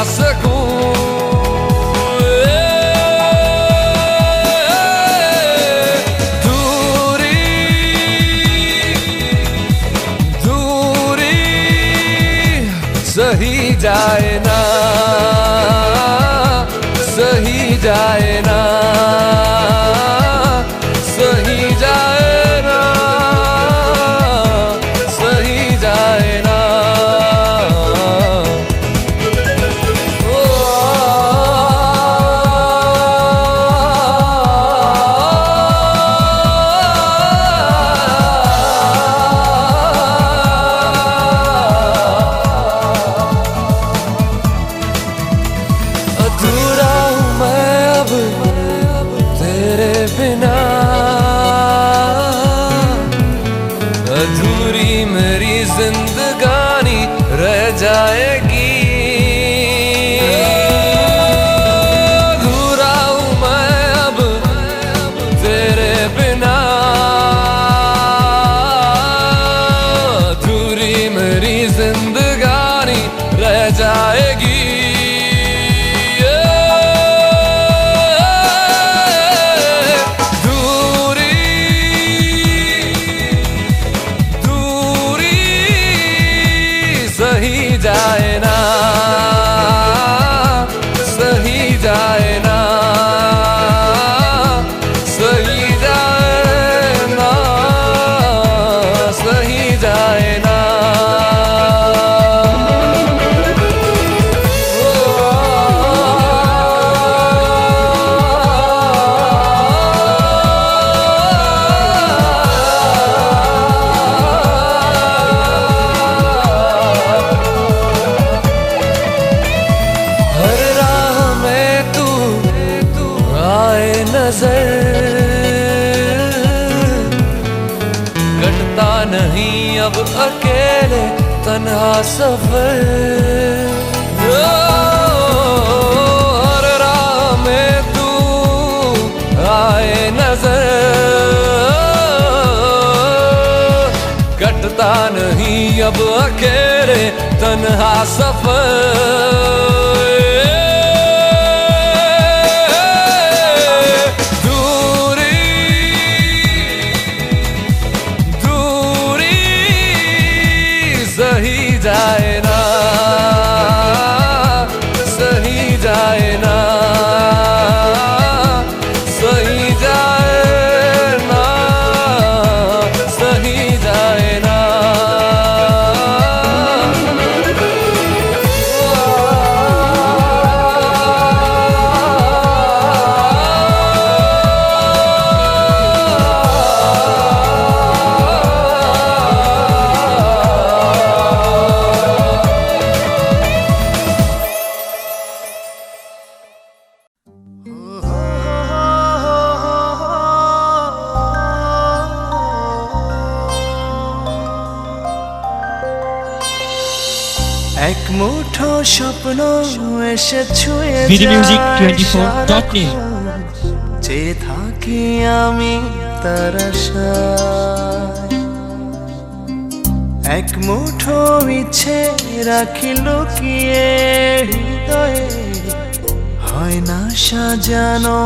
सकूं। सही जाए ना, सही जाए ना, सही जाए ना, सही जाए ना। अधूरा हूँ मैं अब तेरे बिना, अधूरी मेरी जिंदगानी रह जाएगी। अधूरा हूँ मैं अब तेरे बिना, अधूरी मेरी जिंदगानी रह जाएगी। सही जाए ना, सही जाए ना, सही जाए ना, सही जाए ना। नजर कटता नहीं अब अकेले तन्हा सफर। हर राह में तू आए नजर, कटता नहीं अब अकेले तन्हा सफर। सही जाए ना, सही जाए ना, सही जाए ना, सही जाए ना। এক মুঠো স্বপ্ন এসে ছুঁয়ে videomusic24.net চেয়ে থাকি আমি তার আশায়। এক মুঠো ইচ্ছে রাখি লুকিয়ে হৃদয়ে, হয় না সাজানো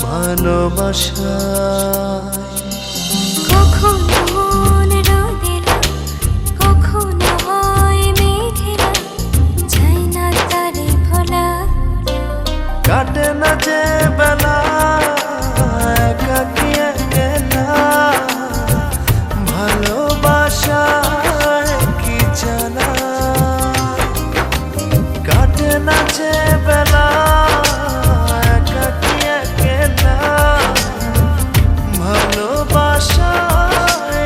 ভালোবাসা। কাটে না যে বেলা একাকী একলা, ভালোবাসায় কি জানা। কাটে না যে বেলা একাকী একলা, ভালোবাসায়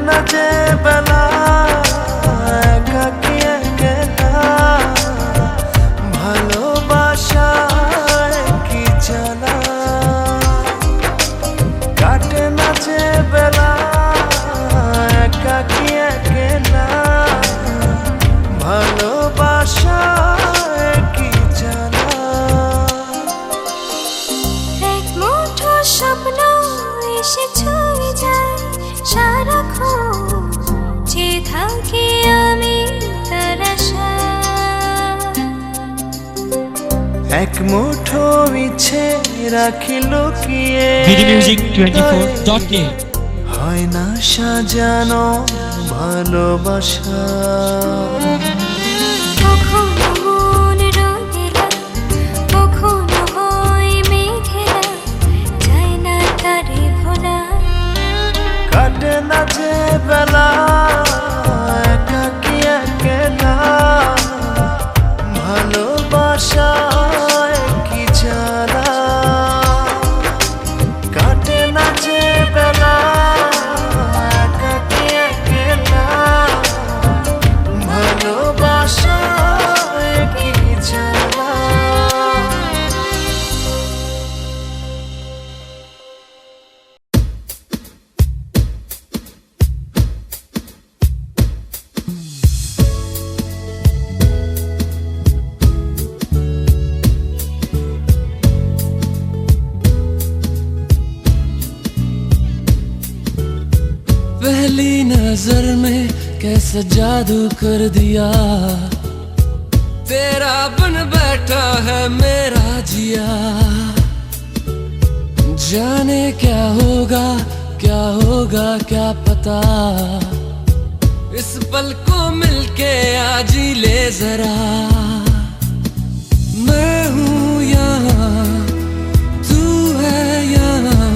না যে বেলা একাকী একলা ভালোবাসায় কি জানা কাটে না যে বেলা একাকী একলা ভালোবাসায় কি জানা এক মুঠো স্বপ্ন এসে ছুঁয়ে যায় সারাক্ষণ যে থাকি আমি তার আশায় এক মুঠো ইচ্ছে রাখি লুকিয়ে BDmusic24.net হয় না সাজানো ভালোবাসা কখনো মন রঙিলা কখনো হয় মেঘেলা যায় না তারে ভোলা কাটে না যে বেলা একাকী একলা ভালোবাসায় কি জানা কাটে না যে বেলা একাকী একলা ভালোবাসায় কি জানা पहली नजर में कैसा जादू कर दिया तेरा बन बैठा है मेरा जिया जाने क्या होगा क्या पता इस पल को मिलके आज ही ले जरा मैं हूँ यहाँ तू है यहाँ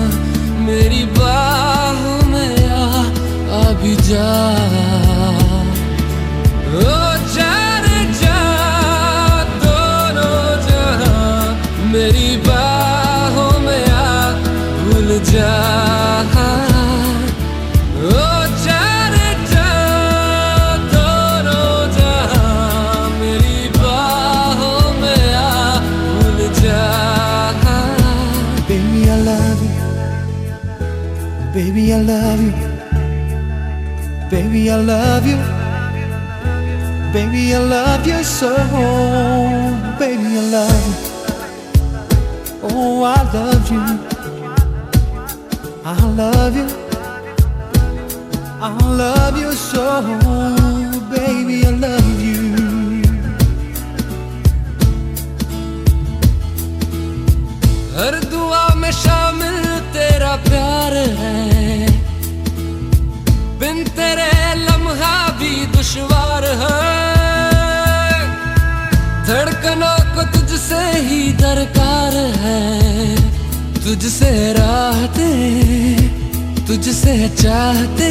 मेरी बाहों में अभी जा ओ जा रे जा दोनों जहां मेरी बाहों में आ भूल जा ओ जा रे जा दोनों जहां मेरी बाहों में आ भूल जा Baby, I love you. Baby, I love you. Baby, I love you. Baby, I love you so. Baby, I love you. Oh, I love you. I love you. I love you so. Baby, I love you. हर दुआ में शामिल तेरा प्यार है बिन तेरे लम्हा भी दुश्वार है धड़कनों को तुझसे ही दरकार है तुझसे राहते तुझसे चाहते